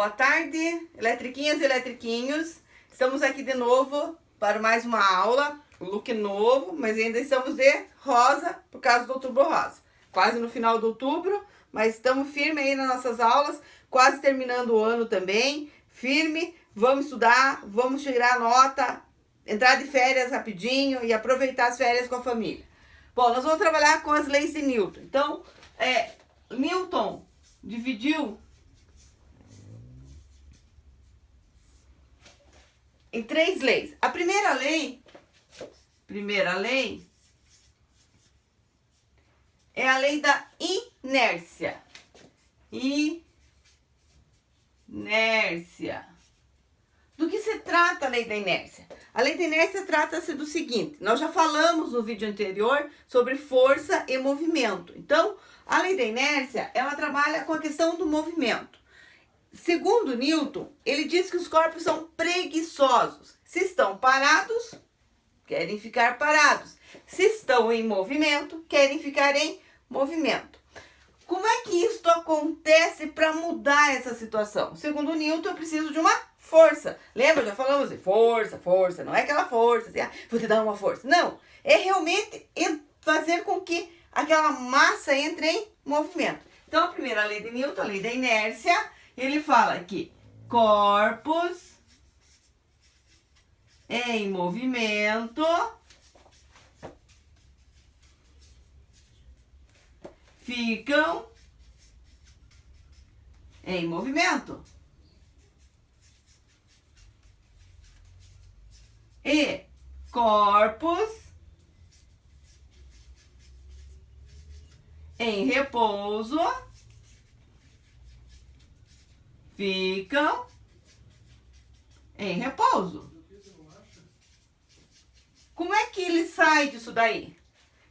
Boa tarde, eletriquinhas e eletriquinhos. Estamos aqui de novo para mais uma aula, look novo, mas ainda estamos de rosa por causa do Outubro Rosa. Quase no final de outubro, mas estamos firmes aí nas nossas aulas, quase terminando o ano também, firme. Vamos estudar, vamos tirar nota, entrar de férias rapidinho e aproveitar as férias com a família. Bom, nós vamos trabalhar com as leis de Newton. Então, Newton dividiu em 3 leis. A primeira lei é a lei da inércia. Inércia. Do que se trata a lei da inércia? A lei da inércia trata-se do seguinte: nós já falamos no vídeo anterior sobre força e movimento. Então, a lei da inércia, ela trabalha com a questão do movimento. Segundo Newton, ele diz que os corpos são preguiçosos. Se estão parados, querem ficar parados. Se estão em movimento, querem ficar em movimento. Como é que isso acontece para mudar essa situação? Segundo Newton, eu preciso de uma força. Lembra? Já falamos de força. Não é aquela força, assim, vou te dar uma força. Não, é realmente fazer com que aquela massa entre em movimento. Então, a primeira lei de Newton, a lei da inércia, ele fala que corpos em movimento ficam em movimento. E corpos em repouso ficam em repouso. Como é que ele sai disso daí?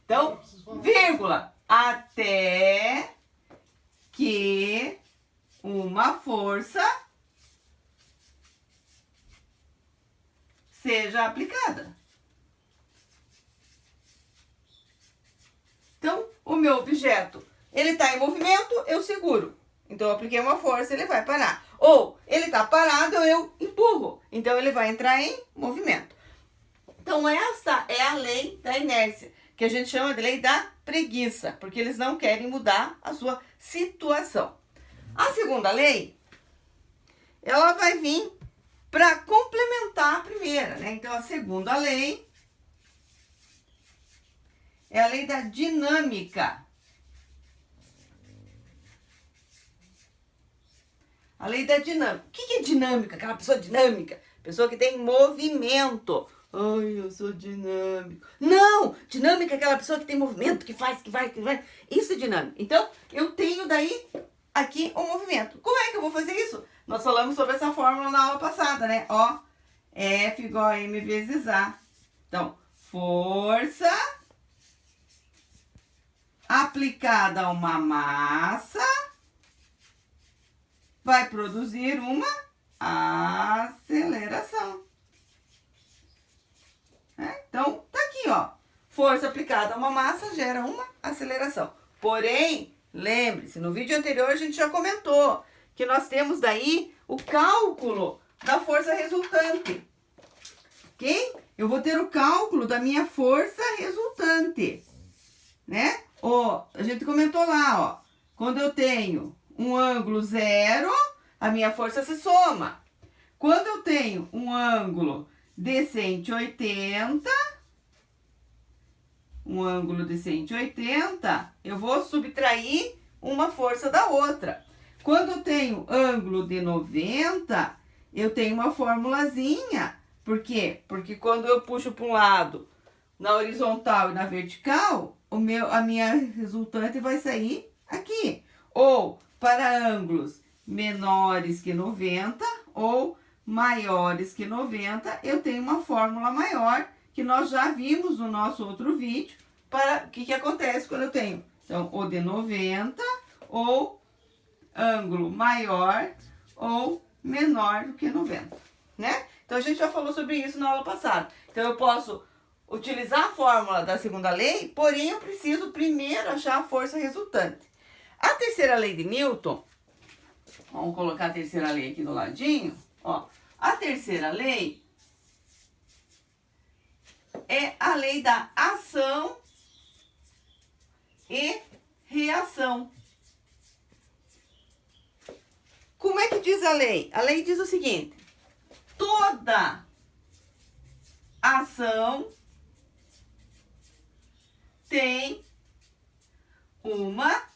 Então, vírgula, até que uma força seja aplicada. Então, o meu objeto, ele está em movimento, eu seguro. Então, eu apliquei uma força, ele vai parar. Ou, ele está parado, eu empurro. Então, ele vai entrar em movimento. Então, esta é a lei da inércia, que a gente chama de lei da preguiça, porque eles não querem mudar a sua situação. A segunda lei, ela vai vir para complementar a primeira, né? Então, a segunda lei é a lei da dinâmica. A lei da dinâmica. O que é dinâmica? Aquela pessoa dinâmica. Pessoa que tem movimento. Ai, eu sou dinâmico. Não! Dinâmica é aquela pessoa que tem movimento, que faz, que vai. Isso é dinâmico. Então, eu tenho daí aqui o movimento. Como é que eu vou fazer isso? Nós falamos sobre essa fórmula na aula passada, né? Ó, F igual a M vezes A. Então, força aplicada a uma massa vai produzir uma aceleração. Então, tá aqui, ó. Força aplicada a uma massa gera uma aceleração. Porém, lembre-se, no vídeo anterior a gente já comentou que nós temos daí o cálculo da força resultante. Ok? Eu vou ter o cálculo da minha força resultante, né? Ó, a gente comentou lá, ó. Quando eu tenho um ângulo zero, a minha força se soma. Quando eu tenho um ângulo de 180, eu vou subtrair uma força da outra. Quando eu tenho ângulo de 90, eu tenho uma formulazinha. Por quê? Porque quando eu puxo para um lado, na horizontal e na vertical, a minha resultante vai sair aqui. Ou para ângulos menores que 90 ou maiores que 90, eu tenho uma fórmula maior que nós já vimos no nosso outro vídeo para o que acontece quando eu tenho. Então, o de 90 ou ângulo maior ou menor do que 90, né? Então, a gente já falou sobre isso na aula passada. Então, eu posso utilizar a fórmula da segunda lei, porém, eu preciso primeiro achar a força resultante. A terceira lei de Newton Vamos colocar a terceira lei aqui do ladinho. Ó, a terceira lei é a lei da ação e reação. Como é que diz a lei? A lei diz o seguinte: toda ação tem uma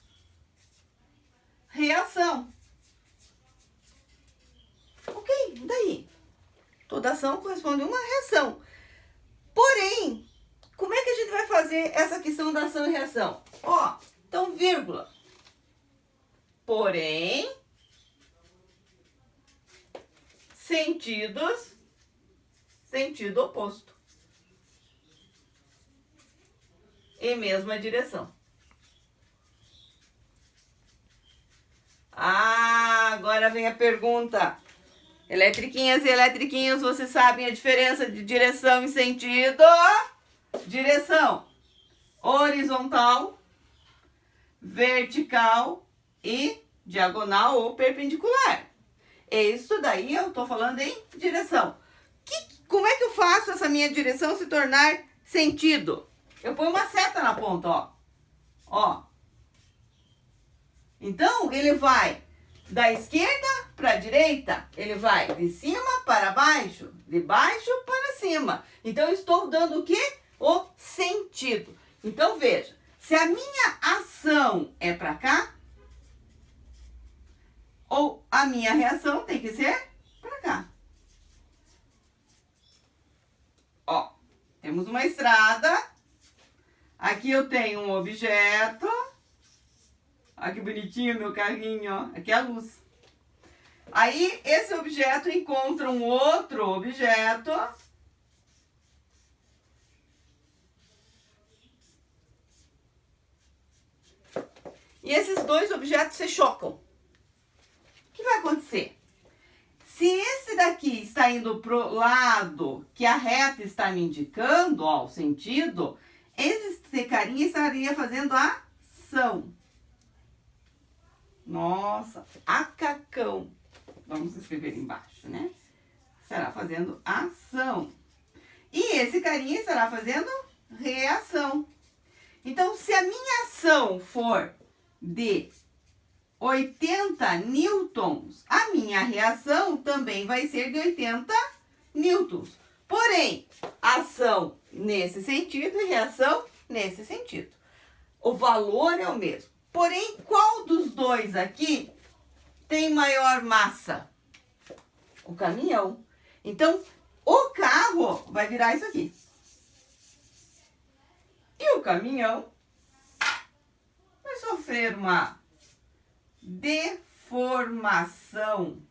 reação. Ok, daí? Toda ação corresponde a uma reação. Porém, como é que a gente vai fazer essa questão da ação e reação? Ó, então, vírgula. Porém, sentido oposto. E mesma direção. Ah, agora vem a pergunta. Eletriquinhas e eletriquinhos, vocês sabem a diferença de direção e sentido? Direção horizontal, vertical e diagonal ou perpendicular. Isso daí eu tô falando em direção. Como é que eu faço essa minha direção se tornar sentido? Eu ponho uma seta na ponta, ó. Ó. Então, ele vai da esquerda para a direita, ele vai de cima para baixo, de baixo para cima. Então, eu estou dando o quê? O sentido. Então, veja, se a minha ação é para cá, ou a minha reação tem que ser para cá. Ó, temos uma estrada. Aqui eu tenho um objeto. Olha que bonitinho meu carrinho, ó. Aqui é a luz. Aí, esse objeto encontra um outro objeto. E esses dois objetos se chocam. O que vai acontecer? Se esse daqui está indo pro lado que a reta está me indicando, ó, o sentido, esse carinha estaria fazendo a ação. Nossa, acacão. Vamos escrever embaixo, né? Estará fazendo ação. E esse carinha estará fazendo reação. Então, se a minha ação for de 80 newtons, a minha reação também vai ser de 80 newtons. Porém, ação nesse sentido e reação nesse sentido. O valor é o mesmo. Porém, qual dos dois aqui tem maior massa? O caminhão. Então, o carro vai virar isso aqui. E o caminhão vai sofrer uma deformação.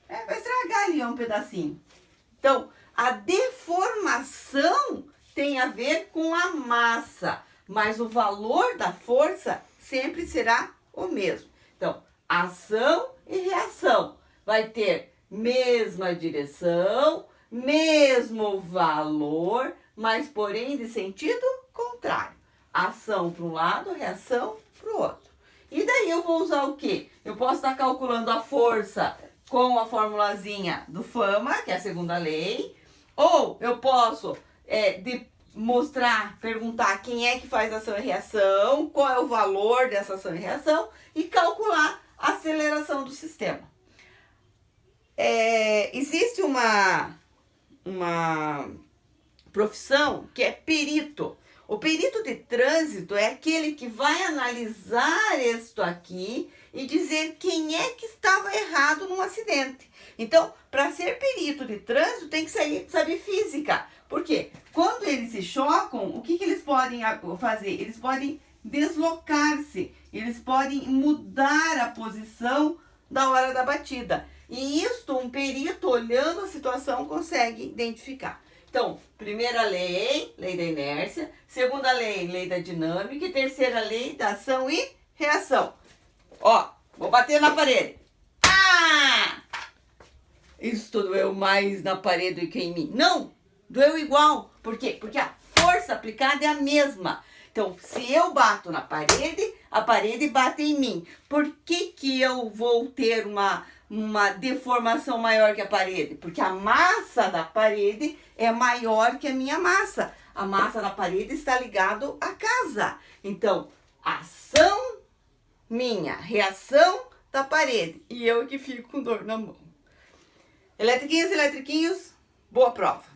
Vai estragar ali um pedacinho. Então, a deformação tem a ver com a massa, mas o valor da força sempre será o mesmo. Então, ação e reação vai ter mesma direção, mesmo valor, mas porém de sentido contrário. Ação para um lado, reação para o outro. E daí eu vou usar o quê? Eu posso estar calculando a força com a formulazinha do Fama, que é a segunda lei, ou eu posso perguntar quem é que faz ação e reação, qual é o valor dessa ação e reação, e calcular a aceleração do sistema. Existe uma profissão que é perito. O perito de trânsito é aquele que vai analisar isto aqui e dizer quem é que estava errado num acidente. Então, para ser perito de trânsito, tem que saber física. Por quê? Quando eles se chocam, o que eles podem fazer? Eles podem deslocar-se, eles podem mudar a posição da hora da batida. E isto, um perito olhando a situação consegue identificar. Então, primeira lei, lei da inércia. Segunda lei, lei da dinâmica. E terceira lei da ação e reação. Ó, vou bater na parede. Ah! Isso doeu mais na parede do que em mim. Não, doeu igual. Por quê? Porque a força aplicada é a mesma. Então, se eu bato na parede, a parede bate em mim. Por que que eu vou ter uma deformação maior que a parede? Porque a massa da parede é maior que a minha massa. A massa da parede está ligada à casa. Então, ação minha, reação da parede. E eu que fico com dor na mão. Eletriquinhos, eletriquinhos, boa prova!